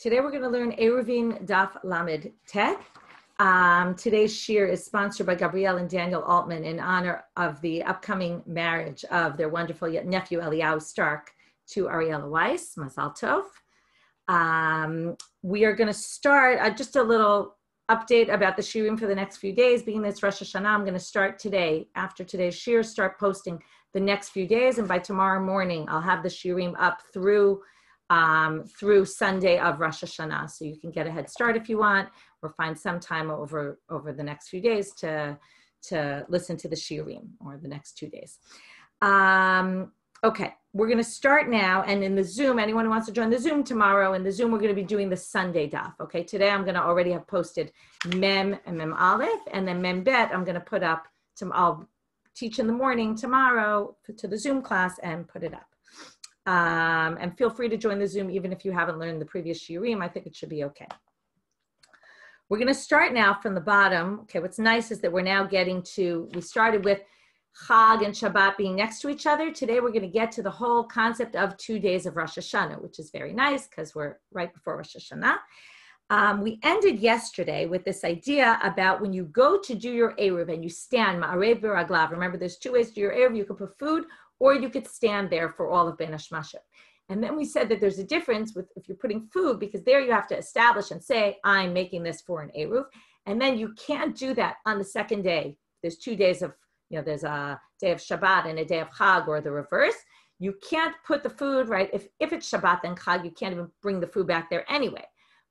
Today we're going to learn Eruvin Daf Lamed Tet. Today's shiur is sponsored by Gabrielle and Daniel Altman in honor of the upcoming marriage of their wonderful nephew Eliyahu Stark to Ariella Weiss. Mazal Tov. We are going to start just a little update about the shiurim for the next few days. Being that it's Rosh Hashanah, I'm going to start today. After today's shiur, start posting the next few days, and by tomorrow morning, I'll have the shiurim up through Sunday of Rosh Hashanah. So you can get a head start if you want, or find some time over the next few days to listen to the shiurim, or the next 2 days. Okay, we're going to start now. And in the Zoom, anyone who wants to join the Zoom tomorrow, in the Zoom, we're going to be doing the Sunday daf. Okay, today I'm going to already have posted Mem and Mem Aleph, and then Mem Bet I'm going to put up. I'll teach in the morning tomorrow to the Zoom class and put it up. And feel free to join the Zoom even if you haven't learned the previous shiurim. I think it should be okay. We're going to start now from the bottom. Okay, what's nice is that we're now getting to, we started with Chag and Shabbat being next to each other. Today we're going to get to the whole concept of 2 days of Rosh Hashanah, which is very nice because we're right before Rosh Hashanah. We ended yesterday with this idea about when you go to do your Eruv and you stand, Ma'arev v'raglav. Remember, there's 2 ways to do your Eruv. You could put food, or you could stand there for all of Ben Hashmashet. And then we said that there's a difference with if you're putting food, because there you have to establish and say, I'm making this for an Eruv. And then you can't do that on the second day. There's 2 days of, there's a day of Shabbat and a day of Chag, or the reverse. You can't put the food, right? If it's Shabbat and Chag, you can't even bring the food back there anyway.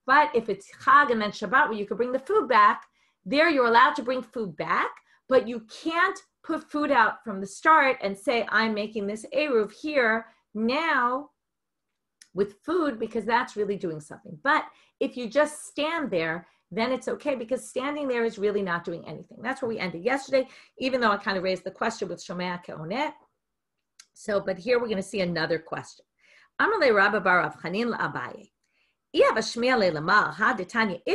But if it's Chag and then Shabbat, where you could bring the food back, there you're allowed to bring food back, but you can't put food out from the start and say, I'm making this Eruv here now with food, because that's really doing something. But if you just stand there, then it's okay, because standing there is really not doing anything. That's where we ended yesterday, even though I kind of raised the question with Shomea Ke'onet. So, but here we're going to see another question. Amalei Rabba bar Rav Chanin la'Abaye. If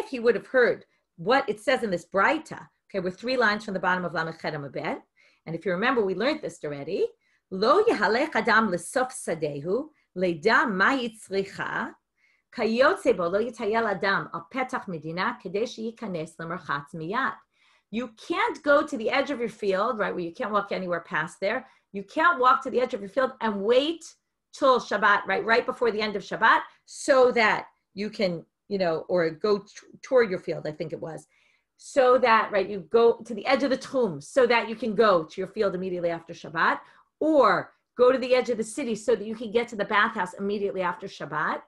he would have heard what it says in this Braita, okay, we're 3 lines from the bottom of Lamed Chet Amabed, and if you remember, we learned this already. Lo yahalech adam lesof sadehu leida ma yitzricha kayotze bo lo yitayel adam al petach medina kedei sheyikanes lemerchatz miyad. You can't go to the edge of your field, right, where you can't walk anywhere past there. You can't walk to the edge of your field and wait till Shabbat, right before the end of Shabbat, so that you can, or go toward your field, I think it was. So that, right, you go to the edge of the Tchum so that you can go to your field immediately after Shabbat, or go to the edge of the city so that you can get to the bathhouse immediately after Shabbat.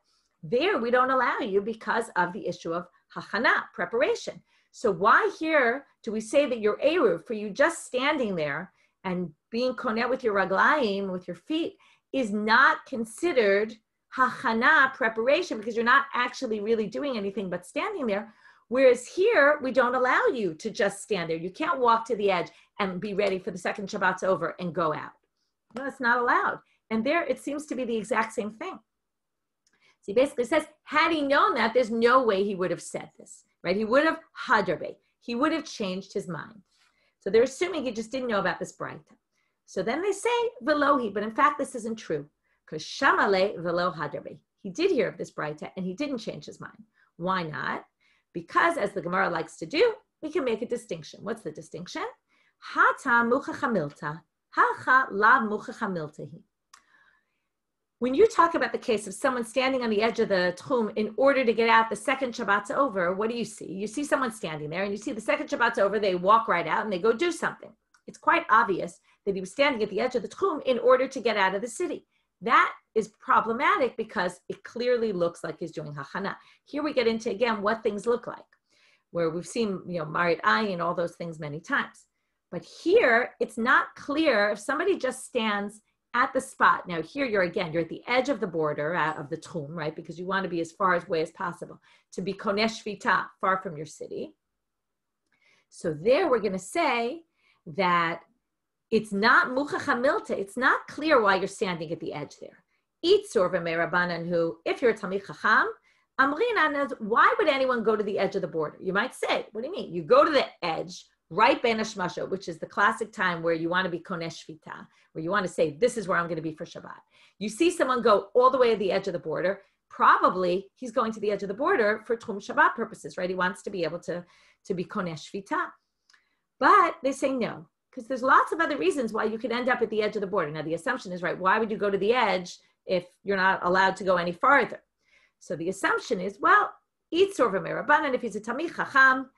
There, we don't allow you because of the issue of hachana, preparation. So why here do we say that your Eruv, for you just standing there and being konet with your raglayim, with your feet, is not considered hachana, preparation, because you're not actually really doing anything but standing there? Whereas here, we don't allow you to just stand there. You can't walk to the edge and be ready for the second Shabbat's over and go out. No, it's not allowed. And there, it seems to be the exact same thing. So he basically says, had he known that, there's no way he would have said this, right? He would have hadarbe. He would have changed his mind. So they're assuming he just didn't know about this Braita. So then they say, velohi, but in fact, this isn't true. Because shamale velo hadarbe. He did hear of this Braita, and he didn't change his mind. Why not? Because, as the Gemara likes to do, we can make a distinction. What's the distinction? Hata muchachamilta, hacha lav muchachamiltahi. When you talk about the case of someone standing on the edge of the Tchum in order to get out, the second Shabbat's over, what do you see? You see someone standing there, and you see the second Shabbat's over, they walk right out, and they go do something. It's quite obvious that he was standing at the edge of the Tchum in order to get out of the city. That is problematic because it clearly looks like he's doing hachana. Here we get into, again, what things look like, where we've seen, marit ayin, all those things many times. But here, it's not clear if somebody just stands at the spot. Now here you're at the edge of the border of the Tchum, right? Because you want to be as far away as possible to be konesh vita, far from your city. So there we're going to say that it's not muchachamilta. It's not clear why you're standing at the edge there. Itzur v'merabanan hu, if you're a Talmid Chacham, amrina, why would anyone go to the edge of the border? You might say, what do you mean? You go to the edge, right Ben Hashmasha, which is the classic time where you want to be konesh vita, where you want to say, this is where I'm going to be for Shabbat. You see someone go all the way to the edge of the border, probably he's going to the edge of the border for Tchum Shabbat purposes, right? He wants to be able to be Konesh Shvita. But they say no, because there's lots of other reasons why you could end up at the edge of the border. Now, the assumption is, right, why would you go to the edge if you're not allowed to go any farther? So the assumption is, well, Itzor v'merabanan, if he's a Tamid Chacham,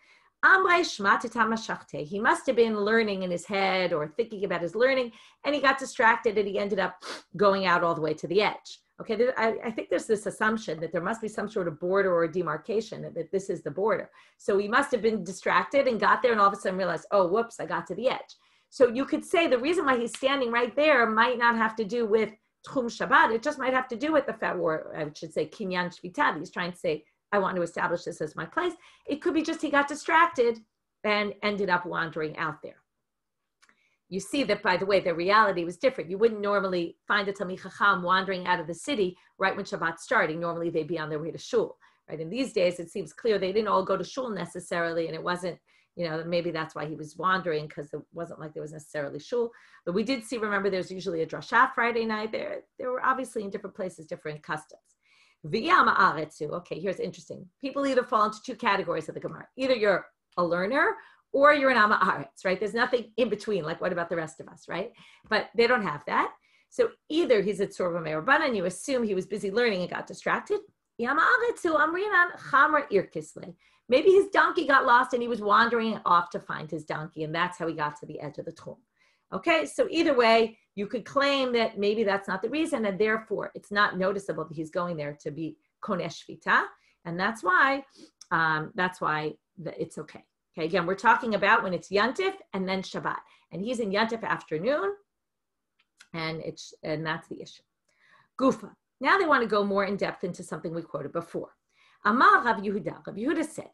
Amrei Shma Tetam Mashachte. He must have been learning in his head or thinking about his learning, and he got distracted and he ended up going out all the way to the edge. Okay, I think there's this assumption that there must be some sort of border or demarcation, that this is the border. So he must have been distracted and got there and all of a sudden realized, oh, whoops, I got to the edge. So you could say the reason why he's standing right there might not have to do with Tchum Shabbat. It just might have to do with the fact, or I should say Kinyan Shvita. He's trying to say, I want to establish this as my place. It could be just he got distracted and ended up wandering out there. You see that, by the way, the reality was different. You wouldn't normally find a Talmid Chacham wandering out of the city right when Shabbat's starting. Normally, they'd be on their way to shul. Right? In these days, it seems clear they didn't all go to shul necessarily, and it wasn't, maybe that's why he was wandering, because it wasn't like there was necessarily shul. But we did see, remember, there's usually a drasha Friday night. They were obviously in different places, different customs. Okay, here's interesting. People either fall into two categories of the Gemara. Either you're a learner or you're an Amma Aretz, right? There's nothing in between, like what about the rest of us, right? But they don't have that. So either he's at Sorva Me'Rabbanan, and you assume he was busy learning and got distracted. Maybe his donkey got lost and he was wandering off to find his donkey, and that's how he got to the edge of the Tchum. Okay, so either way, you could claim that maybe that's not the reason, and therefore it's not noticeable that he's going there to be Konesh Shvita, and that's why it's okay. Okay, again, we're talking about when it's Yantif and then Shabbat, and he's in Yantif afternoon, and that's the issue. Gufa. Now they want to go more in depth into something we quoted before. Amar Rav Yehuda. Rav Yehuda said,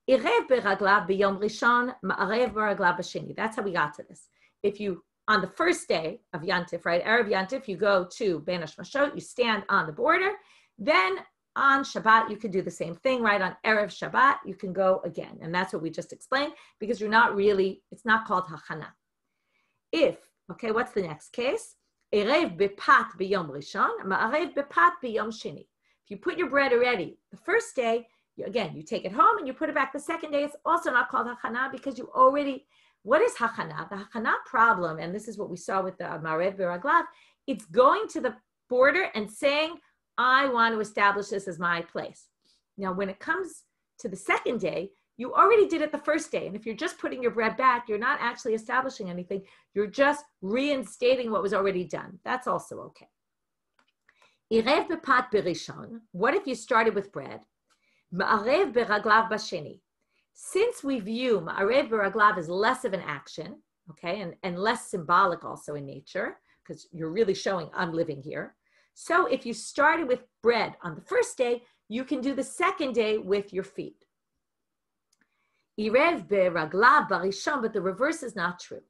"Erev beraglav b'yom rishon, ma'arev beraglav b'sheni." That's how we got to this. If you, on the first day of Yantif, right, Erev Yantif, you go to Ben Hashmashot, you stand on the border, then on Shabbat, you can do the same thing, right? On Erev Shabbat, you can go again. And that's what we just explained, because you're not really, it's not called Hachana. What's the next case? Erev bepat b'yom rishon, ma'arev bepat b'yom sheni. If you put your bread already the first day, you take it home and you put it back the second day. It's also not called Hachana because you already, what is Hachana? The Hachana problem, and this is what we saw with the Ma'arev Beraglav, it's going to the border and saying, I want to establish this as my place. Now, when it comes to the second day, you already did it the first day. And if you're just putting your bread back, you're not actually establishing anything. You're just reinstating what was already done. That's also okay. Irev bepat berishon. What if you started with bread? Ma'arev beraglav basheni. Since we view ma'arev beraglav as less of an action, okay, and less symbolic also in nature, because you're really showing I'm living here. So if you started with bread on the first day, you can do the second day with your feet. Irev beraglav barishon, but the reverse is not true.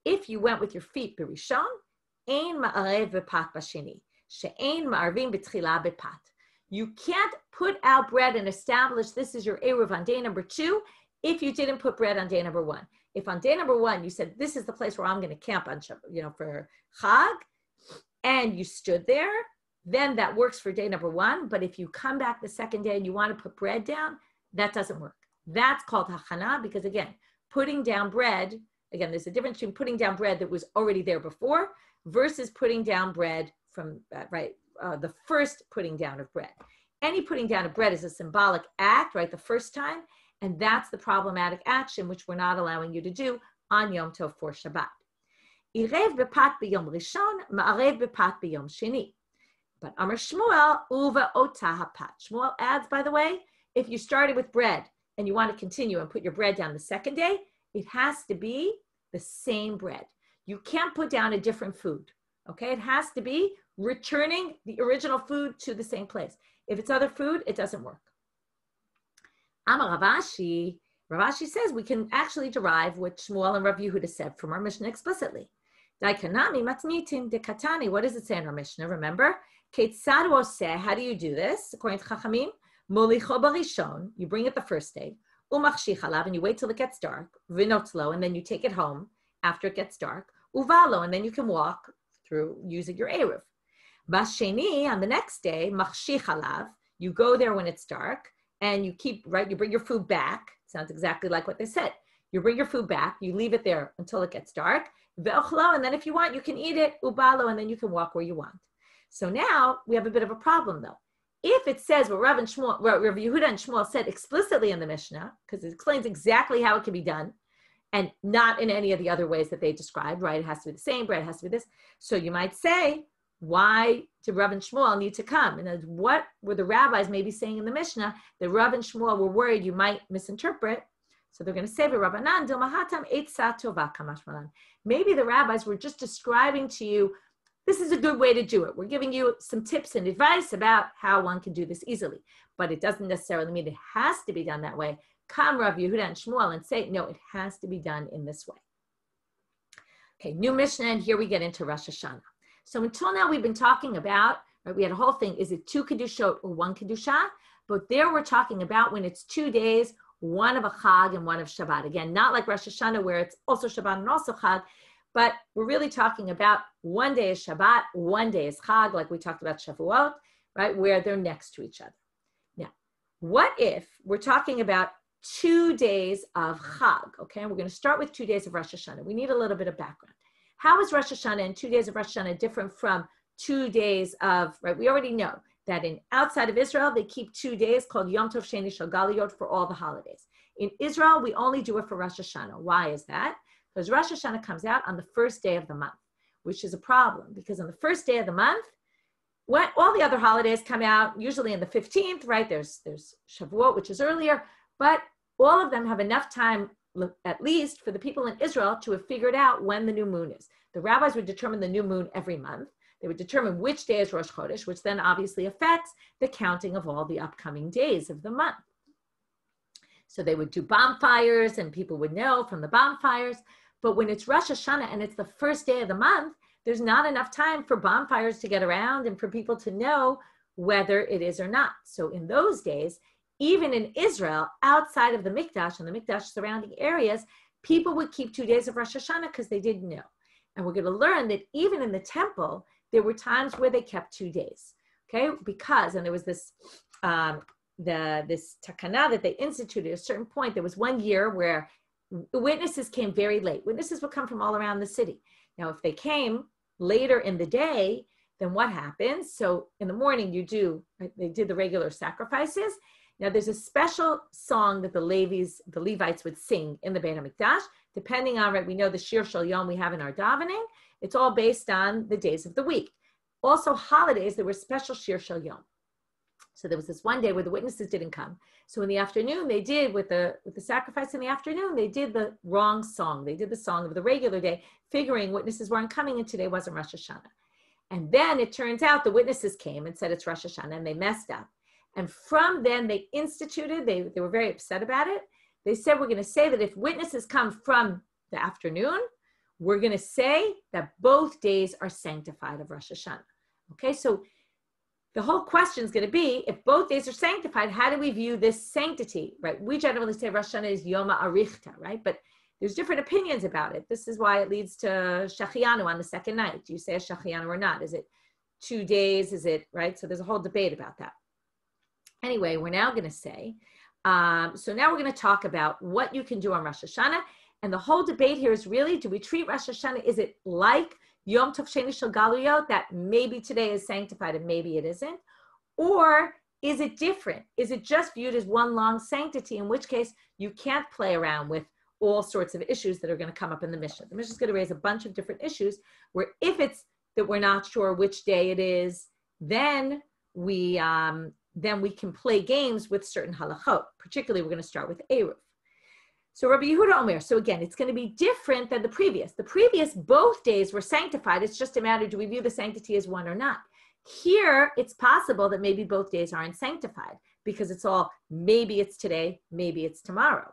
If you went with your feet berishon, ein ma'arev bepat basheni, she'ein ma'arvim betchila bepat. You can't put out bread and establish this is your Eruv on day number 2 if you didn't put bread on day number 1. If on day number 1 you said this is the place where I'm going to camp on, for Chag, and you stood there, then that works for day number 1. But if you come back the second day and you want to put bread down, that doesn't work. That's called hachana because, again, putting down bread, again, there's a difference between putting down bread that was already there before versus putting down bread from, the first putting down of bread. Any putting down of bread is a symbolic act, right, the first time, and that's the problematic action which we're not allowing you to do on Yom Tov for Shabbat. Irev bepat b'yom rishon, ma'arev bepat b'yom sheni. But Amar Shmuel, uva ota hapat. Shmuel adds, by the way, if you started with bread and you want to continue and put your bread down the second day, it has to be the same bread. You can't put down a different food, okay? It has to be returning the original food to the same place. If it's other food, it doesn't work. Amar Ravashi says we can actually derive what Shmuel and Rav Yehuda said from our Mishnah explicitly. Daikanami matnitin dekatani. What does it say in our Mishnah? Remember, Ketzad oseh. How do you do this? According to Chachamim, molicho barishon. You bring it the first day. Umachshich alav, and you wait till it gets dark. Vinotlo, and then you take it home after it gets dark. Uvalo, and then you can walk through using your eruv. Basheni, on the next day, machshich alav. You go there when it's dark, and you bring your food back. Sounds exactly like what they said. You bring your food back, you leave it there until it gets dark, and then if you want, you can eat it, ubalo, and then you can walk where you want. So now we have a bit of a problem though. If it says what Rav Yehuda and Shmuel said explicitly in the Mishnah, because it explains exactly how it can be done, and not in any of the other ways that they described, right? It has to be the same bread, it has to be this. So you might say, why did Rav and Shmuel need to come? And what were the rabbis maybe saying in the Mishnah that Rav and Shmuel were worried you might misinterpret? So they're going to say, maybe the rabbis were just describing to you, this is a good way to do it. We're giving you some tips and advice about how one can do this easily. But it doesn't necessarily mean it has to be done that way. Come Rav Yehuda and Shmuel and say, no, it has to be done in this way. Okay, new Mishnah, and here we get into Rosh Hashanah. So until now, we've been talking about, right, we had a whole thing, is it 2 Kedushot or 1 Kedusha? But there we're talking about when it's 2 days, one of a Chag and one of Shabbat. Again, not like Rosh Hashanah where it's also Shabbat and also Chag, but we're really talking about 1 day is Shabbat, 1 day is Chag, like we talked about Shavuot, right, where they're next to each other. Now, what if we're talking about 2 days of Chag, okay? And we're going to start with 2 days of Rosh Hashanah. We need a little bit of background. How is Rosh Hashanah and 2 days of Rosh Hashanah different from 2 days of, right? We already know that outside of Israel, they keep 2 days called Yom Tov Sheni Shel Galiyot for all the holidays. In Israel, we only do it for Rosh Hashanah. Why is that? Because Rosh Hashanah comes out on the first day of the month, which is a problem because on the first day of the month, when all the other holidays come out, usually in the 15th, right? There's Shavuot, which is earlier, but all of them have enough time, at least for the people in Israel, to have figured out when the new moon is. The rabbis would determine the new moon every month. They would determine which day is Rosh Chodesh, which then obviously affects the counting of all the upcoming days of the month. So they would do bonfires and people would know from the bonfires. But when it's Rosh Hashanah and it's the first day of the month, there's not enough time for bonfires to get around and for people to know whether it is or not. So in those days, even in Israel, outside of the Mikdash and the Mikdash surrounding areas, people would keep 2 days of Rosh Hashanah because they didn't know. And we're going to learn that even in the temple, there were times where they kept 2 days, okay? Because, and there was this, this takana that they instituted at a certain point. There was 1 year where witnesses came very late. Witnesses would come from all around the city. Now, if they came later in the day, then what happens? So in the morning, they did the regular sacrifices. Now, there's a special song that the Levites would sing in the Beit HaMikdash, depending on, right, we know the shiur shel yom we have in our davening. It's all based on the days of the week. Also, holidays, there were special shiur shel yom. So there was this 1 day where the witnesses didn't come. So in the afternoon, they did, with the sacrifice in the afternoon, they did the wrong song. They did the song of the regular day, figuring witnesses weren't coming and today wasn't Rosh Hashanah. And then it turns out the witnesses came and said it's Rosh Hashanah and they messed up. And from then they instituted, they were very upset about it. They said, we're going to say that if witnesses come from the afternoon, we're going to say that both days are sanctified of Rosh Hashanah. Okay, so the whole question is going to be, if both days are sanctified, how do we view this sanctity, right? We generally say Rosh Hashanah is Yom Arichta, right? But there's different opinions about it. This is why it leads to Shachianu on the second night. Do you say a Shachianu or not? Is it 2 days? Is it, right? So there's a whole debate about that. Anyway, we're now going to say, so now we're going to talk about what you can do on Rosh Hashanah. And the whole debate here is really, do we treat Rosh Hashanah, is it like Yom Tov Sheni Shel Galuyot, that maybe today is sanctified and maybe it isn't? Or is it different? Is it just viewed as one long sanctity, in which case you can't play around with all sorts of issues that are going to come up in the Mishnah? The Mishnah is going to raise a bunch of different issues where if it's that we're not sure which day it is, then we can play games with certain halachot. Particularly, we're going to start with Eruv. So Rabbi Yehuda Omer, so again, it's going to be different than the previous. The previous, both days were sanctified. It's just a matter, do we view the sanctity as one or not? Here, it's possible that maybe both days aren't sanctified because it's all, maybe it's today, maybe it's tomorrow.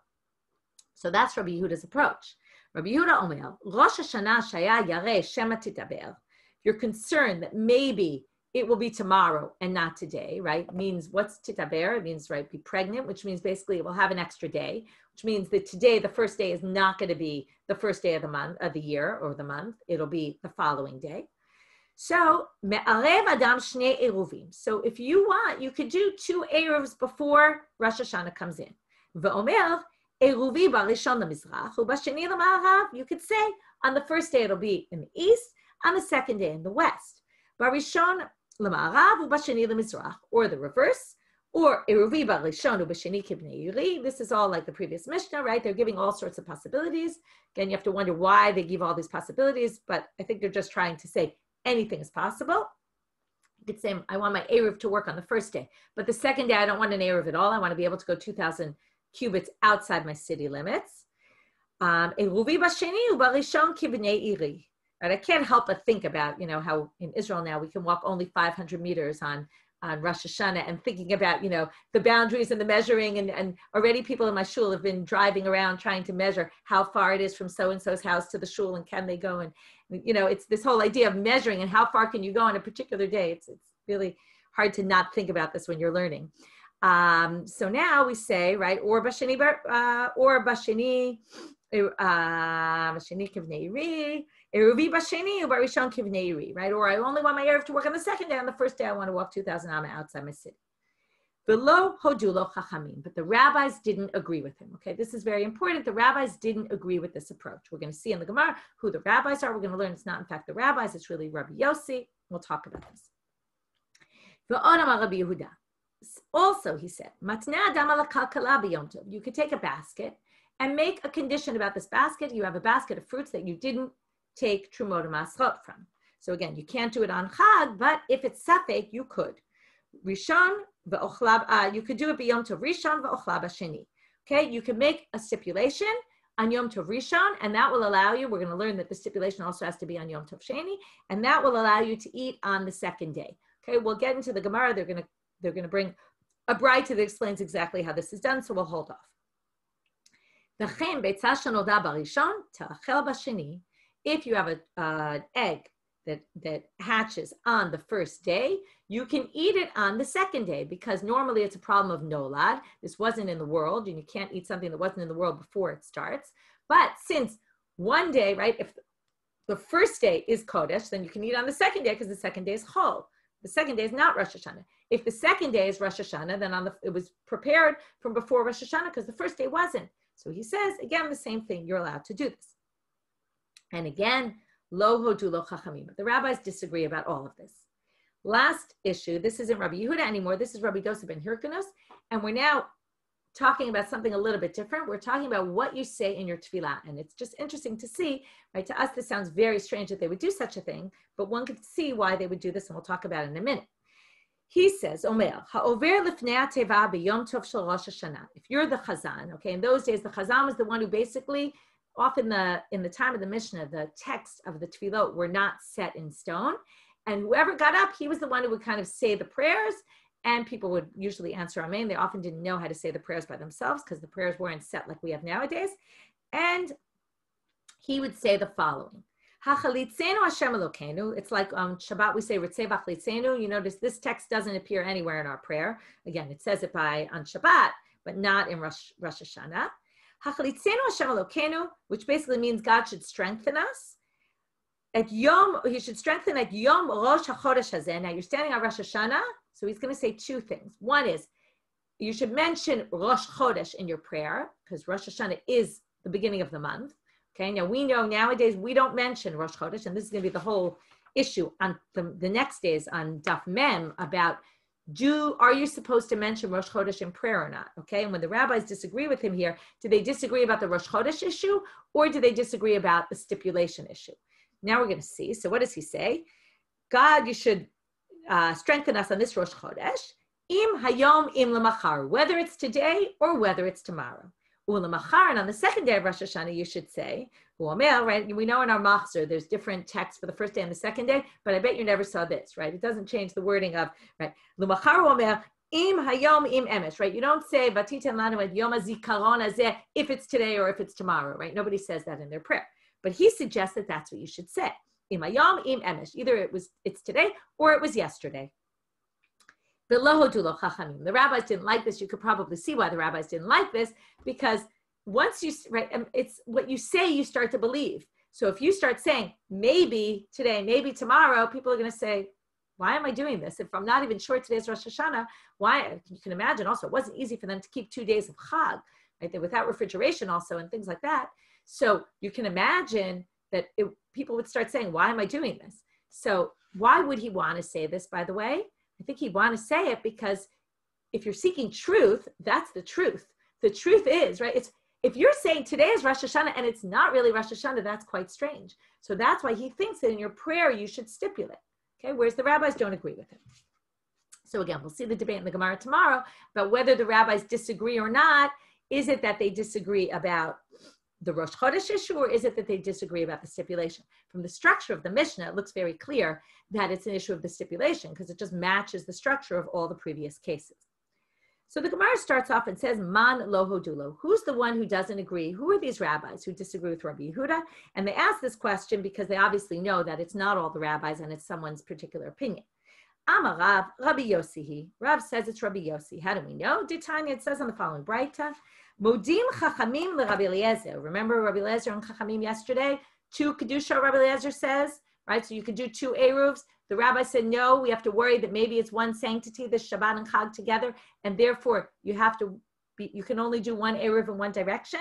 So that's Rabbi Yehuda's approach. Rabbi Yehuda Omer, Rosh Hashanah shaya yareh shema titaber. You're concerned that maybe it will be tomorrow and not today, right? Means what's titaber? It means, right, be pregnant, which means basically it will have an extra day, which means that today, the first day, is not going to be the first day of the month, of the year or the month. It'll be the following day. So, me'arev adam shnei eruvim. So if you want, you could do 2 eruvs before Rosh Hashanah comes in. Ve'omer, eruvi barishon lemizrach, u'basheni lema'arav. You could say on the first day it'll be in the east, on the second day in the west. Barishon lema'arav, u'basheni lemizrach, or the reverse. Or eruvi barishon u'basheni kibnei yiri. This is all like the previous Mishnah, right? They're giving all sorts of possibilities. Again, you have to wonder why they give all these possibilities, but I think they're just trying to say anything is possible. You could say, I want my Eruv to work on the first day, but the second day, I don't want an Eruv at all. I want to be able to go 2,000 cubits outside my city limits. Eruvi b'sheni u'barishon kibnei iri. Right? I can't help but think about, how in Israel now we can walk only 500 meters on Rosh Hashanah, and thinking about, the boundaries and the measuring, and already people in my shul have been driving around trying to measure how far it is from so-and-so's house to the shul, and can they go, and, it's this whole idea of measuring and how far can you go on a particular day. It's really hard to not think about this when you're learning. So now we say, right, or basheni kivnei iri, eruvi basheni ubarishon kivnei iri, right? Or I only want my Eruv to work on the second day. On the first day, I want to walk 2,000 amma outside my city. V'lo hodulo chachamim, but the rabbis didn't agree with him. Okay, this is very important. The rabbis didn't agree with this approach. We're going to see in the Gemara who the rabbis are. We're going to learn it's not in fact the rabbis. It's really Rabbi Yossi. We'll talk about this. V'onam Rabbi Yehuda. Also, he said, matna adam ala kalkala b'yom tov. You could take a basket and make a condition about this basket. You have a basket of fruits that you didn't take trumot masrot from. So again, you can't do it on Chag, but if it's safek, you could. Rishon ve'ochlab, you could do it b'yom tov rishon ve'ochlab hasheni. Okay, you can make a stipulation on Yom Tov Rishon, and that will allow you, we're going to learn that the stipulation also has to be on Yom Tov Sheni, and that will allow you to eat on the second day. Okay, we'll get into the Gemara. They're going to bring a bride that explains exactly how this is done, so we'll hold off. If you have an egg that hatches on the first day, you can eat it on the second day, because normally it's a problem of nolad. This wasn't in the world, and you can't eat something that wasn't in the world before it starts. But since one day, right, if the first day is Kodesh, then you can eat on the second day, because the second day is Chol. The second day is not Rosh Hashanah. If the second day is Rosh Hashanah, then it was prepared from before Rosh Hashanah, because the first day wasn't. So he says, again, the same thing. You're allowed to do this. And again, lo hodu lo chachamim. But the rabbis disagree about all of this. Last issue, this isn't Rabbi Yehuda anymore. This is Rabbi Dosa ben Hyrcanus. And we're now talking about something a little bit different. We're talking about what you say in your tefillah. And it's just interesting to see, right? To us, this sounds very strange that they would do such a thing, but one could see why they would do this, and we'll talk about it in a minute. He says, Omer, ha'over lifnei teva b'yom tov shel Rosh Hashanah. If you're the chazan, okay, in those days, the chazan was the one who basically, often in the time of the Mishnah, the text of the tefillot were not set in stone. And whoever got up, he was the one who would kind of say the prayers, and people would usually answer amen. They often didn't know how to say the prayers by themselves, because the prayers weren't set like we have nowadays. And he would say the following. Hachalitzenu Hashem Elokeinu. It's like on Shabbat we say Ritzei Vachlitzenu. You notice this text doesn't appear anywhere in our prayer. Again, it says it on Shabbat, but not in Rosh Hashanah. Hachalitzenu Hashem Elokeinu, which basically means God should strengthen us. He should strengthen at Yom Rosh HaChodesh Hazeh. Now you're standing on Rosh Hashanah, so he's going to say two things. One is, you should mention Rosh Chodesh in your prayer, because Rosh Hashanah is the beginning of the month. Okay, now we know nowadays we don't mention Rosh Chodesh, and this is going to be the whole issue on the next days on Daf Mem about are you supposed to mention Rosh Chodesh in prayer or not? Okay, and when the rabbis disagree with him here, do they disagree about the Rosh Chodesh issue, or do they disagree about the stipulation issue? Now we're going to see. So what does he say? God, you should strengthen us on this Rosh Chodesh, im hayom im lemachar, whether it's today or whether it's tomorrow. U'lemachar, and on the second day of Rosh Hashanah, you should say, right? We know in our machzor there's different texts for the first day and the second day, but I bet you never saw this, right? It doesn't change the wording of, right? L'machar u'omer im hayom im emes, right? You don't say vatitem lanu et yom hazikaron hazeh if it's today or if it's tomorrow, right? Nobody says that in their prayer, but he suggests that that's what you should say. Im hayom im emes, either it's today or it was yesterday. The rabbis didn't like this. You could probably see why the rabbis didn't like this, because once you, right, it's what you say, you start to believe. So if you start saying, maybe today, maybe tomorrow, people are going to say, why am I doing this? If I'm not even sure today's Rosh Hashanah, why? You can imagine also, it wasn't easy for them to keep 2 days of Chag, right? They're without refrigeration also and things like that. So you can imagine that people would start saying, why am I doing this? So why would he want to say this, by the way? I think he'd want to say it because if you're seeking truth, that's the truth. The truth is, right? If you're saying today is Rosh Hashanah and it's not really Rosh Hashanah, that's quite strange. So that's why he thinks that in your prayer, you should stipulate. Okay, whereas the rabbis don't agree with him. So again, we'll see the debate in the Gemara tomorrow about whether the rabbis disagree or not. Is it that they disagree about the Rosh Chodesh issue, or is it that they disagree about the stipulation? From the structure of the Mishnah, it looks very clear that it's an issue of the stipulation because it just matches the structure of all the previous cases. So the Gemara starts off and says, Man lo hodulo. Who's the one who doesn't agree? Who are these rabbis who disagree with Rabbi Yehuda? And they ask this question because they obviously know that it's not all the rabbis and it's someone's particular opinion. Amar Rav, Rabbi Yossi. Rav says it's Rabbi Yossi. How do we know? Ditanya, it says on the following Braita, Modim Chachamim le Rabbi Eliezer. Remember Rabbi Eliezer and Chachamim yesterday? 2 Kedusha, Rabbi Eliezer says, right? So you could do 2 Eruvs. The rabbi said, no, we have to worry that maybe it's one sanctity, the Shabbat and Chag together, and therefore you can only do 1 Eruv in one direction.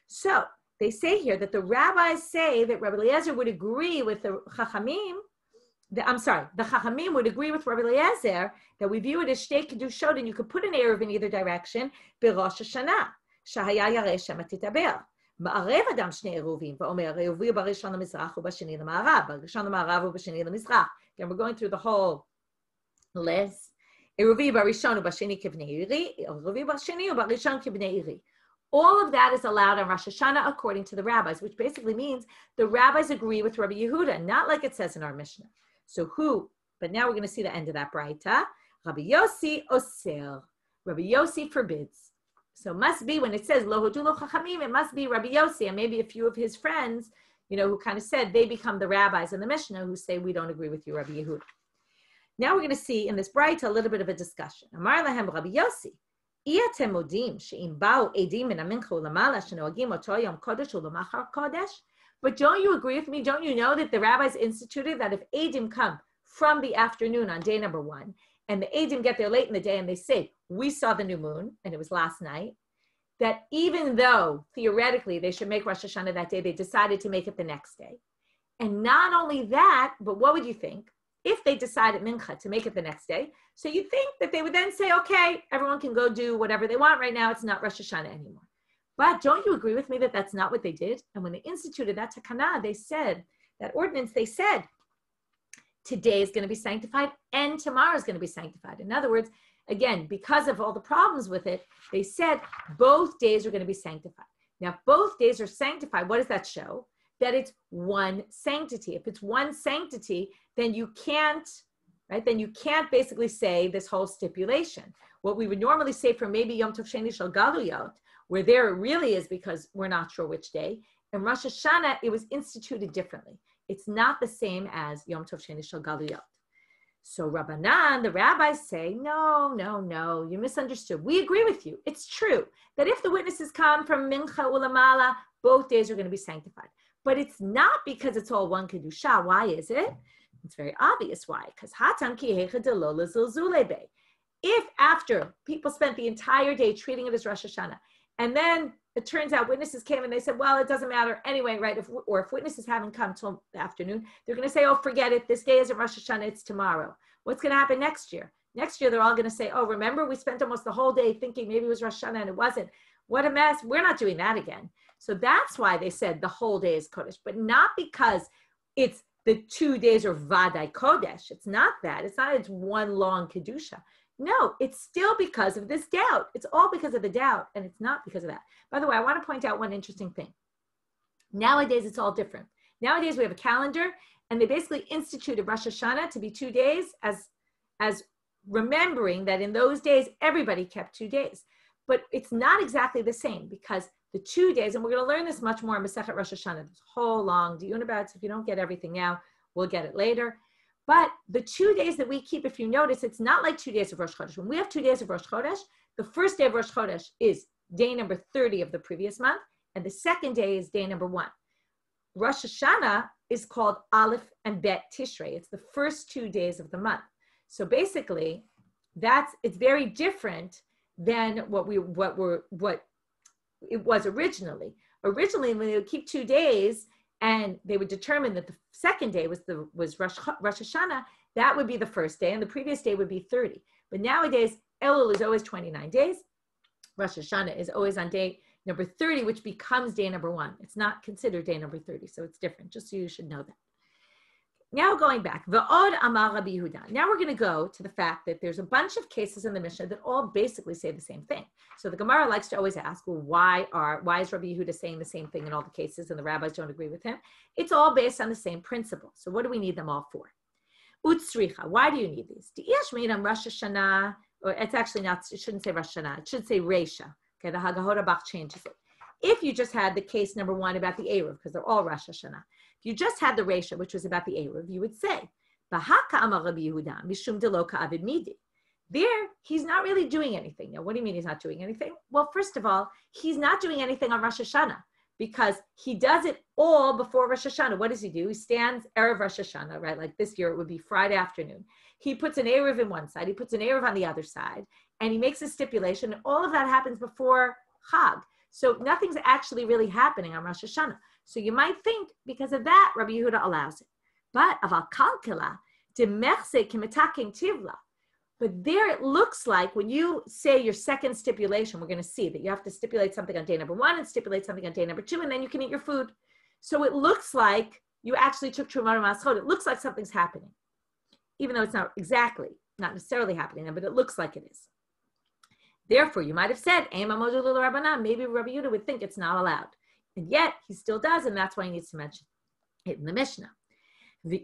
So they say here that the rabbis say that Rabbi Eliezer would agree with the Chachamim, the Chachamim would agree with Rabbi Eliezer that we view it as Shtei Kedushot, and you could put an Eruv in either direction, B'Rosh Hashanah, Shahaya Yareh Shema Titaber. מערב אדם 2 עירובים, ואומר, עירובי בראשון למזרח ובשני למערב, בראשון למערב ובשני למזרח. Again, we're going through the whole list. עירובי בראשון ובשני כבני עירי, עירובי בשני ובראשון כבני עירי. All of that is allowed on Rosh Hashanah according to the rabbis, which basically means the rabbis agree with Rabbi Yehuda, not like it says in our Mishnah. So but now we're going to see the end of that Braita. Rabbi Yossi oser. Rabbi Yossi forbids. So it must be when it says lo hodu lo chachamim, it must be Rabbi Yossi and maybe a few of his friends, who kind of said they become the rabbis in the Mishnah who say we don't agree with you, Rabbi Yehuda. Now we're going to see in this Braita a little bit of a discussion. Amar lahem Rabbi Yossi, iatem modim she'im ba'u edim min amincha u'lamala shenoagim oto yom kodesh u'lamachar kodesh. But don't you agree with me? Don't you know that the rabbis instituted that if edim come from the afternoon on day number 1, and the edim get there late in the day and they say, we saw the new moon, and it was last night, that even though theoretically they should make Rosh Hashanah that day, they decided to make it the next day. And not only that, but what would you think? If they decided Mincha to make it the next day, so you think that they would then say, okay, everyone can go do whatever they want right now, it's not Rosh Hashanah anymore. But don't you agree with me that that's not what they did? And when they instituted that takana, they said, that ordinance, they said, today is going to be sanctified and tomorrow is going to be sanctified. In other words, again, because of all the problems with it, they said both days are going to be sanctified. Now, if both days are sanctified, what does that show? That it's one sanctity. If it's one sanctity, then you can't, right? Then you can't basically say this whole stipulation. What we would normally say for maybe Yom Tov Sheni Shel Galuyot, where there it really is because we're not sure which day. In Rosh Hashanah, it was instituted differently. It's not the same as Yom Tov Sheni Shel Galuyot. So Rabbanan, the rabbis say, no, you misunderstood. We agree with you. It's true that if the witnesses come from Mincha Ulamala, both days are going to be sanctified. But it's not because it's all one Kedusha. Why is it? It's very obvious why. Because Hatam ki hecha de lo lezilzule be. If after people spent the entire day treating it as Rosh Hashanah, and then it turns out witnesses came and they said, well, it doesn't matter anyway, right? If witnesses haven't come till the afternoon, they're going to say, oh, forget it. This day isn't Rosh Hashanah, it's tomorrow. What's going to happen next year? Next year, they're all going to say, oh, remember, we spent almost the whole day thinking maybe it was Rosh Hashanah and it wasn't. What a mess. We're not doing that again. So that's why they said the whole day is Kodesh, but not because it's the 2 days are Vadai Kodesh. It's not that. It's not it's one long Kedusha. No, it's still because of this doubt. It's all because of the doubt, and it's not because of that. By the way, I want to point out one interesting thing. Nowadays, it's all different. Nowadays, we have a calendar, and they basically instituted Rosh Hashanah to be 2 days as remembering that in those days, everybody kept 2 days. But it's not exactly the same because the 2 days, and we're going to learn this much more in Masechet Rosh Hashanah, this whole long diyun about it. So if you don't get everything now, we'll get it later. But the 2 days that we keep, if you notice, it's not like 2 days of Rosh Chodesh. When we have 2 days of Rosh Chodesh, the first day of Rosh Chodesh is day number 30 of the previous month, and the second day is day number 1. Rosh Hashanah is called Aleph and Bet Tishrei. It's the first 2 days of the month. So basically, it's very different than what it was originally. Originally, when they would keep 2 days and they would determine that the second day was Rosh Hashanah, that would be the first day, and the previous day would be 30. But nowadays, Elul is always 29 days. Rosh Hashanah is always on day number 30, which becomes day number 1. It's not considered day number 30, so it's different, just so you should know that. Now going back, V'od Amar Rabbi Yehuda. Now we're going to go to the fact that there's a bunch of cases in the Mishnah that all basically say the same thing. So the Gemara likes to always ask, well, why is Rabbi Yehuda saying the same thing in all the cases and the rabbis don't agree with him? It's all based on the same principle. So what do we need them all for? Utsricha. Why do you need these? Di'yash me'inam Rosh Hashanah, or it's actually not, it shouldn't say Rosh Hashanah, it should say Reisha. Okay, the Haggadah Bach changes it. If you just had the case number 1 about the Eruv, because they're all Rosh Hashanah, if you just had the Reisha, which was about the Eruv, you would say, Bahaka Amar Rabbi Yehuda, Mishum Delo Ka'avid Midi. There, he's not really doing anything. Now, what do you mean he's not doing anything? Well, first of all, he's not doing anything on Rosh Hashanah because he does it all before Rosh Hashanah. What does he do? He stands Erev Rosh Hashanah, right? Like this year, it would be Friday afternoon. He puts an Eruv in one side, he puts an Eruv on the other side, and he makes a stipulation. And all of that happens before Chag. So nothing's actually really happening on Rosh Hashanah. So you might think because of that, Rabbi Yehuda allows it. But aval kalkala demerse kimetaking tivla. But there it looks like when you say your second stipulation, we're going to see that you have to stipulate something on day number 1 and stipulate something on day number 2, and then you can eat your food. So it looks like you actually took Trumah or Maschot. It looks like something's happening, even though it's not necessarily happening, but it looks like it is. Therefore, you might have said, maybe Rabbi Yehuda would think it's not allowed. And yet, he still does, and that's why he needs to mention it in the Mishnah. And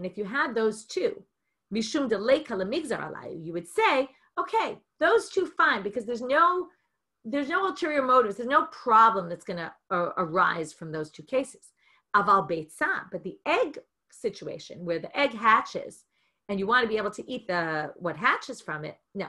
if you had those two, you would say, okay, those two fine, because there's no ulterior motives, there's no problem that's going to arise from those two cases. Aval beitzah, but the egg situation, where the egg hatches, and you want to be able to eat what hatches from it, no.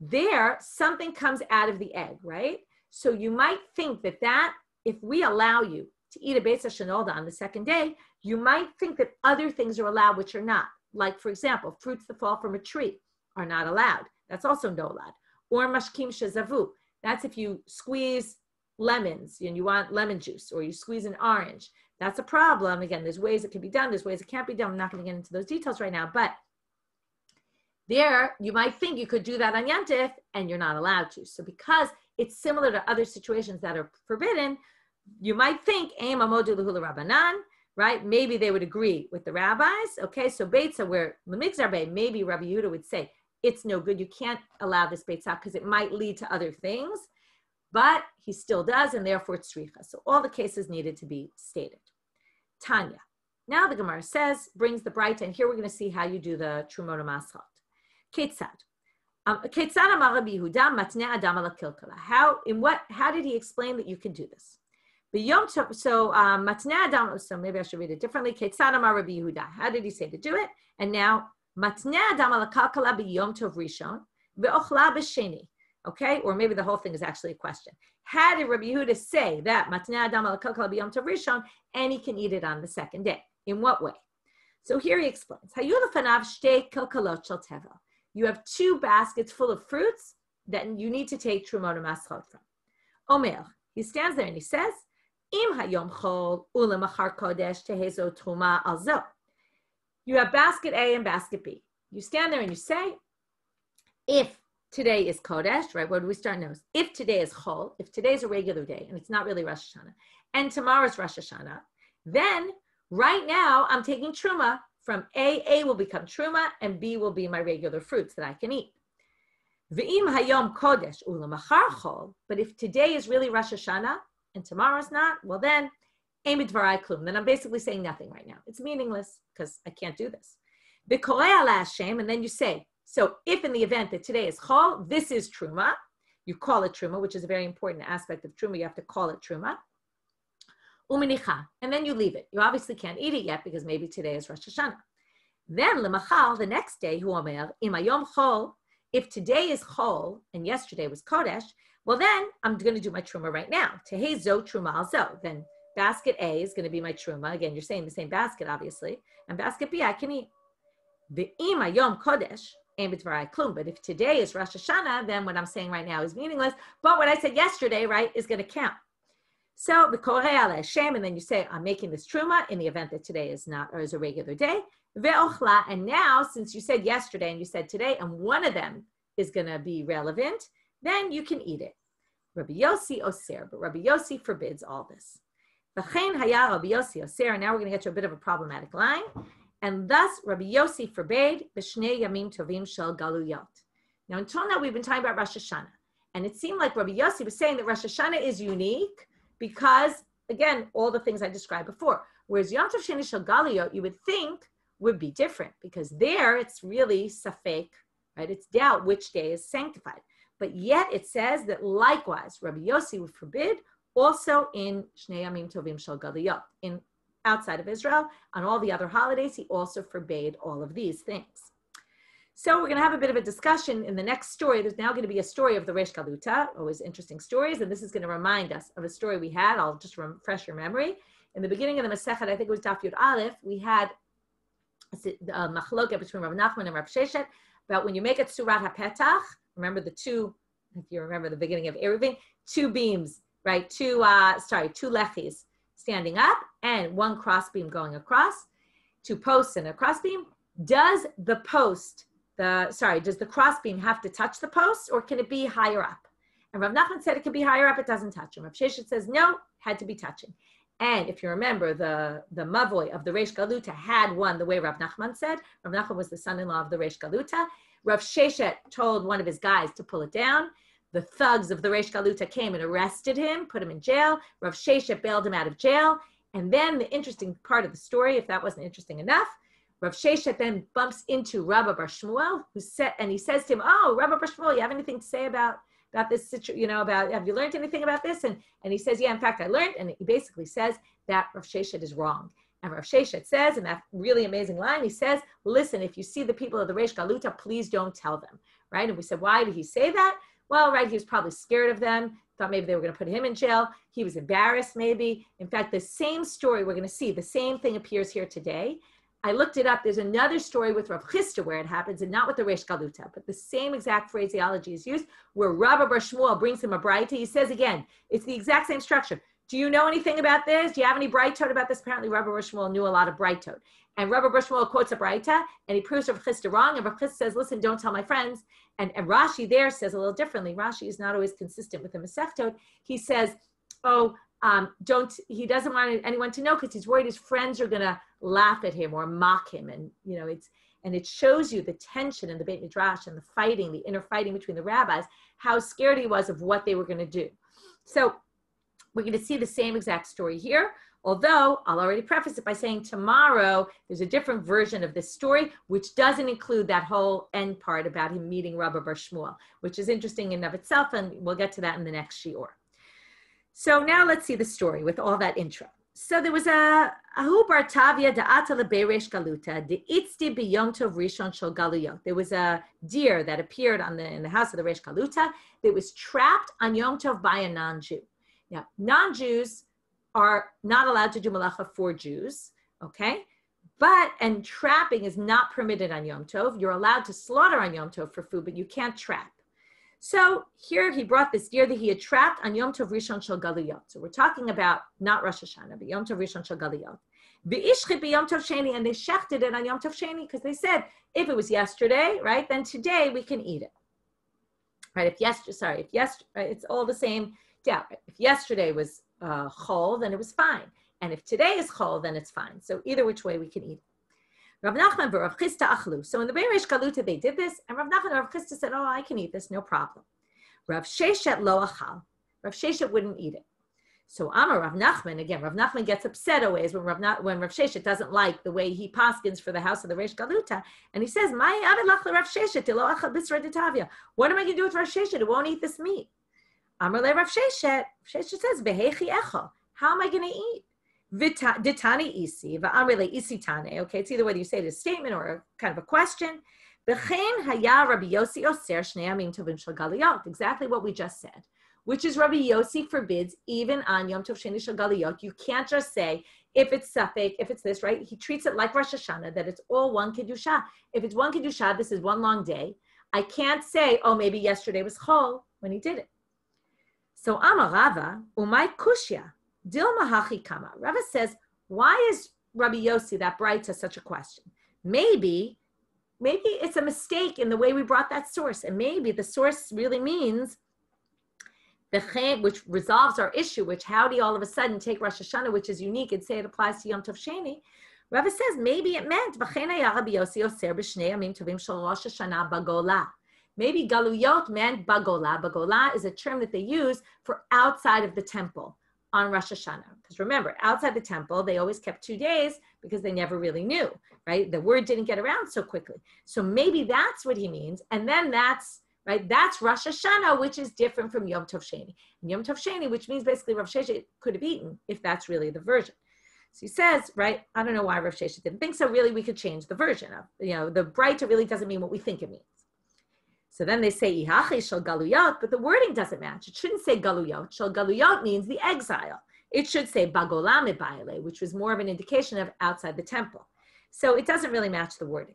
There, something comes out of the egg, right? So you might think that if we allow you to eat a beitza shenolda on the second day, you might think that other things are allowed which are not. Like, for example, fruits that fall from a tree are not allowed. That's also no allowed. Or mashkim shezavu. That's if you squeeze lemons and you want lemon juice, or you squeeze an orange. That's a problem. Again, there's ways it can be done. There's ways it can't be done. I'm not going to get into those details right now. But there, you might think you could do that on Yantif, and you're not allowed to. So because it's similar to other situations that are forbidden, you might think, Rabbanan, right? Maybe they would agree with the rabbis. Okay, so Beitza, where Lemigzar Bey, maybe Rabbi Yehuda would say, it's no good. You can't allow this Beitza because it might lead to other things. But he still does, and therefore it's tzricha. So all the cases needed to be stated. Tanya. Now the Gemara brings the Braita, and here we're going to see how you do the Trumot HaMaschot. Ketzad. Ketzad amar Rabbi Yehuda matneh adam ala kilkala. How did he explain that you can do this? Matneh adam, so maybe I should read it differently. Ketzad amar Rabbi Yehuda. How did he say to do it? And now, matneh adam ala kilkala b'yom tov rishon ve'ochla b'sheni. Okay, or maybe the whole thing is actually a question. How did Rabbi Yehuda say that matneh adam ala kilkala b'yom tov rishon, and he can eat it on the second day? In what way? So here he explains. Hayu lefanav shtei kilkalot shel tevel. You have 2 baskets full of fruits that you need to take Trumot HaMaschot from. Omer, he stands there and he says, Im hayom chol ulemachar kodesh tehezo truma alzo. You have basket A and basket B. You stand there and you say, if today is kodesh, right? Where do we start now? If today is chol, if today is a regular day and it's not really Rosh Hashanah, and tomorrow's Rosh Hashanah, then right now I'm taking truma from A will become truma, and B will be my regular fruits that I can eat. V'im hayom kodesh ulemachar chol, but if today is really Rosh Hashanah and tomorrow's not, well then, ein b'dvarai klum. Then I'm basically saying nothing right now. It's meaningless because I can't do this. V'korei ala Hashem, and then you say, so if in the event that today is chol, this is truma. You call it truma, which is a very important aspect of truma. You have to call it truma. Uminicha, and then you leave it. You obviously can't eat it yet because maybe today is Rosh Hashanah. Then lemachal, the next day, hu omer, im hayom chol, if today is Chol and yesterday was Kodesh, well then I'm going to do my truma right now. Tehei zo truma al zo. Then basket A is going to be my truma. Again, you're saying the same basket, obviously. And basket B, I can eat. Ve'ima yom kodesh, but if today is Rosh Hashanah, then what I'm saying right now is meaningless. But what I said yesterday, right, is going to count. So the korei ala Hashem, and then you say, I'm making this truma in the event that today is not, or is a regular day. Ve'ochla, and now, since you said yesterday and you said today, and one of them is going to be relevant, then you can eat it. Rabbi Yossi oser, but Rabbi Yossi forbids all this. V'chein haya Rabbi Yossi oser, and now we're going to get to a bit of a problematic line. And thus, Rabbi Yossi forbade b'shnei yamim tovim shel galuyot. Now, until now, we've been talking about Rosh Hashanah. And it seemed like Rabbi Yossi was saying that Rosh Hashanah is unique because, again, all the things I described before. Whereas Yom Tov Sheni shel galuyot, you would think, would be different because there it's really safek, right? It's doubt which day is sanctified. But yet it says that likewise, Rabbi Yossi would forbid also in Shnei Yamim Tovim Shel Galuyot, in outside of Israel, on all the other holidays, he also forbade all of these things. So we're going to have a bit of a discussion in the next story. There's now going to be a story of the Reish Galuta, always interesting stories, and this is going to remind us of a story we had. I'll just refresh your memory. In the beginning of the Masechet, I think it was Daf Yud Aleph, we had a machloket between Rav Nachman and Rav Sheshet about when you make a Tzurat HaPetach, remember the two, if you remember the beginning of Eruvin, two beams, right? Two lechis standing up and one crossbeam going across, two posts and a crossbeam. Does the crossbeam have to touch the post or can it be higher up? And Rav Nachman said it can be higher up, it doesn't touch him. Rav Sheshet says no, had to be touching. And if you remember, the Mavoy of the Reish Galuta had one the way Rav Nachman said. Rav Nachman was the son-in-law of the Reish Galuta. Rav Sheshet told one of his guys to pull it down. The thugs of the Reish Galuta came and arrested him, put him in jail. Rav Sheshet bailed him out of jail. And then the interesting part of the story, if that wasn't interesting enough, Rav Sheshet then bumps into Rabba Bar Shmuel, and he says to him, "Oh, Rabba Bar Shmuel, you have anything to say about this situation? Have you learned anything about this?" And he says, "Yeah, in fact, I learned." And he basically says that Rav Sheshet is wrong. And Rav Sheshet says, in that really amazing line, he says, "Listen, if you see the people of the Reish Galuta, please don't tell them." Right? And we said, why did he say that? Well, right, he was probably scared of them, thought maybe they were going to put him in jail. He was embarrassed, maybe. In fact, the same story we're going to see, the same thing appears here today. I looked it up. There's another story with Rav Chisda where it happens, and not with the Reish Galuta, but the same exact phraseology is used, where Rabba Bar Shmuel brings him a braita. He says again, it's the exact same structure. Do you know anything about this? Do you have any braitot about this? Apparently, Rabba Bar Shmuel knew a lot of braitot. And Rabba Bar Shmuel quotes a braita, and he proves Rav Chisda wrong, and Rav Chisda says, listen, don't tell my friends. And Rashi there says a little differently. Rashi is not always consistent with the Masechtot. He says, he doesn't want anyone to know because he's worried his friends are going to laugh at him or mock him. And, it shows you the tension in the Beit Midrash and the fighting, the inner fighting between the rabbis, how scared he was of what they were going to do. So we're going to see the same exact story here. Although I'll already preface it by saying tomorrow there's a different version of this story, which doesn't include that whole end part about him meeting Rabba Bar Shmuel, which is interesting in and of itself, and we'll get to that in the next shiur. So now let's see the story with all that intro. So there was a Ahu Bar Tavia da'ata leberesh galuta de'itzdi b'yom tov rishon shel galuyot. There was a deer that appeared in the house of the Reish Galuta that was trapped on Yom Tov by a non-Jew. Now, non-Jews are not allowed to do malacha for Jews, okay? And trapping is not permitted on Yom Tov. You're allowed to slaughter on Yom Tov for food, but you can't trap. So here he brought this deer that he had trapped on Yom Tov Rishon Shel Galuyot. So we're talking about not Rosh Hashanah, but Yom Tov Rishon Shel Galuyot. V'ishchit b'Yom Tov Sheni, and they shechted it on Yom Tov Sheni because they said, if it was yesterday, right, then today we can eat it. Right, it's all the same. Yeah, if yesterday was chol, then it was fine. And if today is chol, then it's fine. So either which way we can eat it. Rav Nachman and Rav Chisda achlu. So in the Reish Galuta, they did this, and Rav Nachman and Rav Chisda said, oh, I can eat this, no problem. Rav Sheshet lo achal. Rav Sheshet wouldn't eat it. So Amar Rav Nachman, again, Rav Nachman gets upset always when Rav Sheshet doesn't like the way he paskins for the house of the Reish Galuta, and he says, "Mai avid lach Rav Sheshet lo achal bisra detavia." What am I going to do with Rav Sheshet? It won't eat this meat. Amar le Rav Sheshet. Sheshet says, "Behechi echol." How am I going to eat? Ditani isi va'amri le isi tane. Okay, it's either whether you say it as a statement or a kind of a question. B'chein haya Rabbi Yossi oser shnei yamim tovim shel galuyot. Exactly what we just said, which is Rabbi Yossi forbids even on Yom Tov Sheni shel galuyot. You can't just say, if it's Safek, if it's this, right? He treats it like Rosh Hashanah, that it's all one Kedusha. If it's one Kedusha, this is one long day. I can't say, oh, maybe yesterday was Chol when he did it. So Amar Rava, Umay Kushya, Dilma Hachi Kama. Rava says, why is Rabbi Yossi, that Braita, such a question? Maybe it's a mistake in the way we brought that source. And maybe the source really means which resolves our issue, which how do you all of a sudden take Rosh Hashanah, which is unique, and say it applies to Yom Tov Sheni? Rava says maybe it meant maybe galuyot meant bagola. Bagola is a term that they use for outside of the temple on Rosh Hashanah. Because remember, outside the temple, they always kept 2 days because they never really knew, right? The word didn't get around so quickly. So maybe that's what he means. And then that's Rosh Hashanah, which is different from Yom Tov Sheni. And Yom Tov Sheni, which means basically Rav Sheshet could have eaten, if that's really the version. So he says, right, I don't know why Rav Sheshet didn't think so. Really, we could change the version of, the Braita really doesn't mean what we think it means. So then they say, Ihachi shel galuyot, but the wording doesn't match. It shouldn't say galuyot. Shel galuyot means the exile. It should say bagola mebayale, which was more of an indication of outside the temple. So it doesn't really match the wording.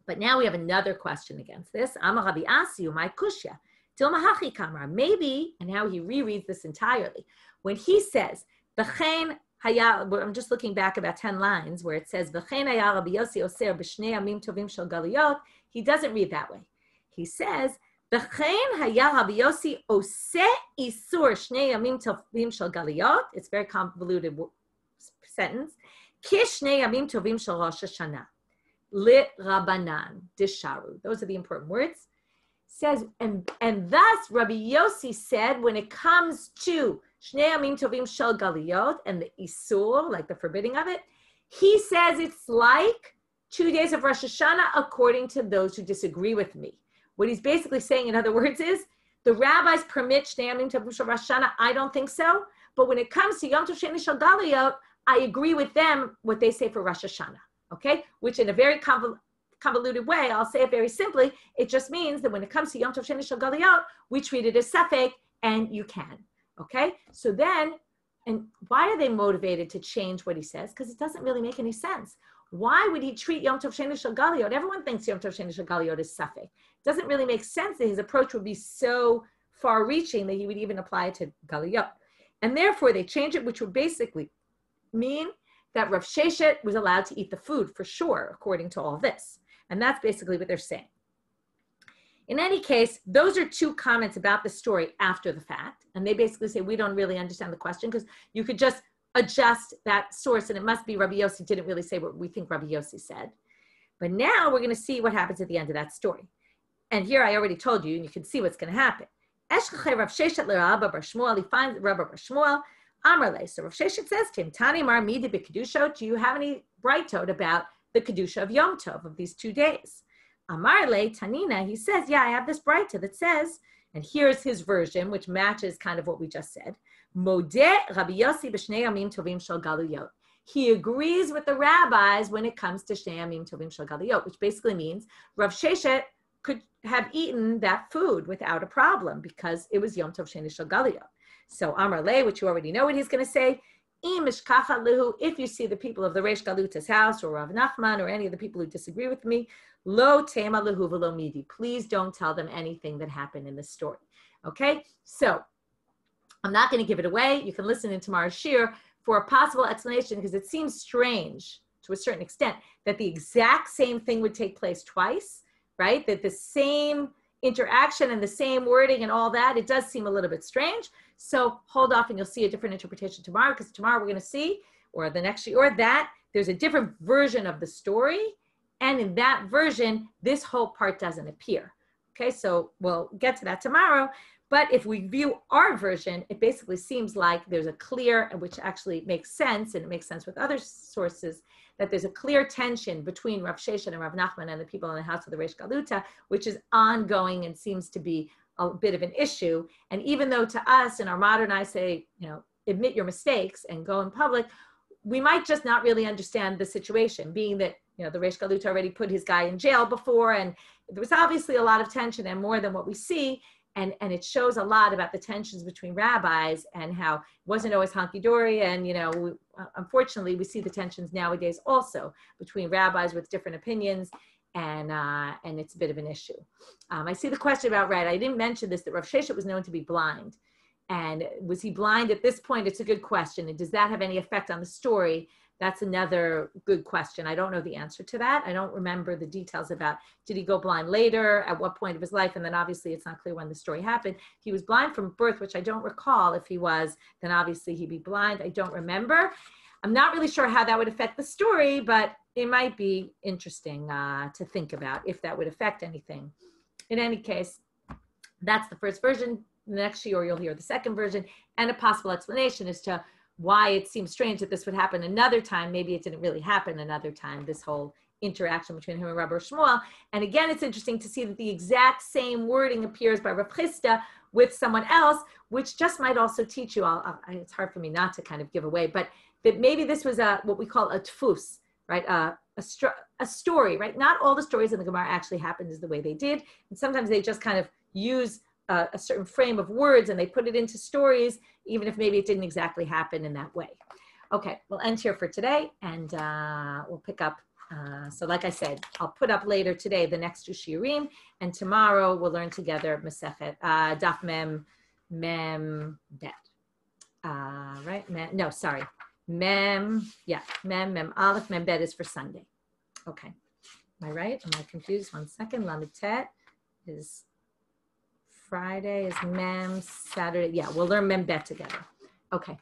But now we have another question against this. Amar Rabbi Asiu, my kushya, Dilma Hachi Kamar. Maybe, and how he rereads this entirely, when he says, B'chein haya, I'm just looking back about 10 lines where it says, B'chein haya Rabbi Yossi oser b'shnei amim tovim shel galuyot, he doesn't read that way. He says, B'chein haya Rabbi Yossi oseh isur shnei amim tovim shel galuyot. It's a very convoluted sentence. Kishnei amim tovim shel Rosh Hashanah. Lit Rabbanan Disharu. Those are the important words. Says, and thus Rabbi Yossi said, when it comes to Shnei Amim Tovim Shel Galuyot and the Isur, like the forbidding of it, he says it's like 2 days of Rosh Hashanah according to those who disagree with me. What he's basically saying, in other words, is the rabbis permit Shnei Amim Tovim Shel Rosh Hashanah. I don't think so. But when it comes to Yom Tov Sheni Shel Galuyot, I agree with them what they say for Rosh Hashanah. Okay, which in a very convoluted way, I'll say it very simply, it just means that when it comes to Yom Tov Sheni Shel Galuyot, we treat it as Safek, and you can. Okay, so then, and why are they motivated to change what he says? Because it doesn't really make any sense. Why would he treat Yom Tov Sheni Shel Galuyot? Everyone thinks Yom Tov Sheni Shel Galuyot is Safek. It doesn't really make sense that his approach would be so far-reaching that he would even apply it to Galuyot. And therefore, they change it, which would basically mean that Rav Sheshet was allowed to eat the food for sure, according to all this. And that's basically what they're saying. In any case, those are two comments about the story after the fact. And they basically say, we don't really understand the question because you could just adjust that source and it must be Rabbi Yossi didn't really say what we think Rabbi Yossi said. But now we're going to see what happens at the end of that story. And here I already told you, and you can see what's going to happen. Rav Sheshet l'Rabba bar Shmuel, he finds Rabba bar Shmuel, Amrle. So Rav Sheshet says to him, Tani mar midi b'kedusha, do you have any brightot about the kedusha of Yom Tov, of these 2 days? Amarle, Tanina, he says, yeah, I have this brighta that says, and here's his version, which matches kind of what we just said. Modeh Rabbi Yossi b'shnei amim tovim shel galuyot. He agrees with the rabbis when it comes to shnei amim tovim shel galuyot, which basically means Rav Sheshet could have eaten that food without a problem because it was Yom Tov Sheni Shel Galuyot. So Amar Le, which you already know what he's going to say, if you see the people of the Reish Galuta's house or Rav Nachman or any of the people who disagree with me, lo tema lehu v'lo midi. Please don't tell them anything that happened in this story. Okay, so I'm not going to give it away. You can listen in tomorrow's shiur for a possible explanation because it seems strange to a certain extent that the exact same thing would take place twice, right? That the same interaction and the same wording and all that, it does seem a little bit strange. So hold off and you'll see a different interpretation tomorrow because tomorrow we're going to see, or the next shiur, that there's a different version of the story. And in that version, this whole part doesn't appear. Okay, so we'll get to that tomorrow. But if we view our version, it basically seems like there's a clear, which actually makes sense, and it makes sense with other sources, that there's a clear tension between Rav Sheshet and Rav Nachman and the people in the house of the Reish Galuta, which is ongoing and seems to be a bit of an issue. And even though to us in our modern eyes say, admit your mistakes and go in public, we might just not really understand the situation, being that, the Reish Galut already put his guy in jail before, and there was obviously a lot of tension and more than what we see. And it shows a lot about the tensions between rabbis and how it wasn't always hunky-dory. And, unfortunately, we see the tensions nowadays also between rabbis with different opinions. And it's a bit of an issue. I see the question about, I didn't mention this, that Rav Sheshet was known to be blind. And was he blind at this point? It's a good question. And does that have any effect on the story? That's another good question. I don't know the answer to that. I don't remember the details about, did he go blind later, at what point of his life? And then obviously it's not clear when the story happened. He was blind from birth, which I don't recall. If he was, then obviously he'd be blind. I don't remember. I'm not really sure how that would affect the story, but it might be interesting to think about if that would affect anything. In any case, that's the first version. The next shiur, you'll hear the second version and a possible explanation as to why it seems strange that this would happen another time. Maybe it didn't really happen another time, this whole interaction between him and Rabbi Shmuel. And again, it's interesting to see that the exact same wording appears by Rav Chisda with someone else, which just might also teach you, it's hard for me not to kind of give away, but that maybe this was what we call a tfus, right? A story, right? Not all the stories in the Gemara actually happened as the way they did. And sometimes they just kind of use a certain frame of words and they put it into stories, even if maybe it didn't exactly happen in that way. Okay, we'll end here for today and we'll pick up. So like I said, I'll put up later today the next two shiurim, and tomorrow we'll learn together Masechet Daf Mem Bet. Right? Mem Aleph Mem Bet is for Sunday. Okay. Am I right? Am I confused? 1 second. Lamed Tet is Friday, is Mem, Saturday. Yeah, we'll learn Mem Bet together. Okay.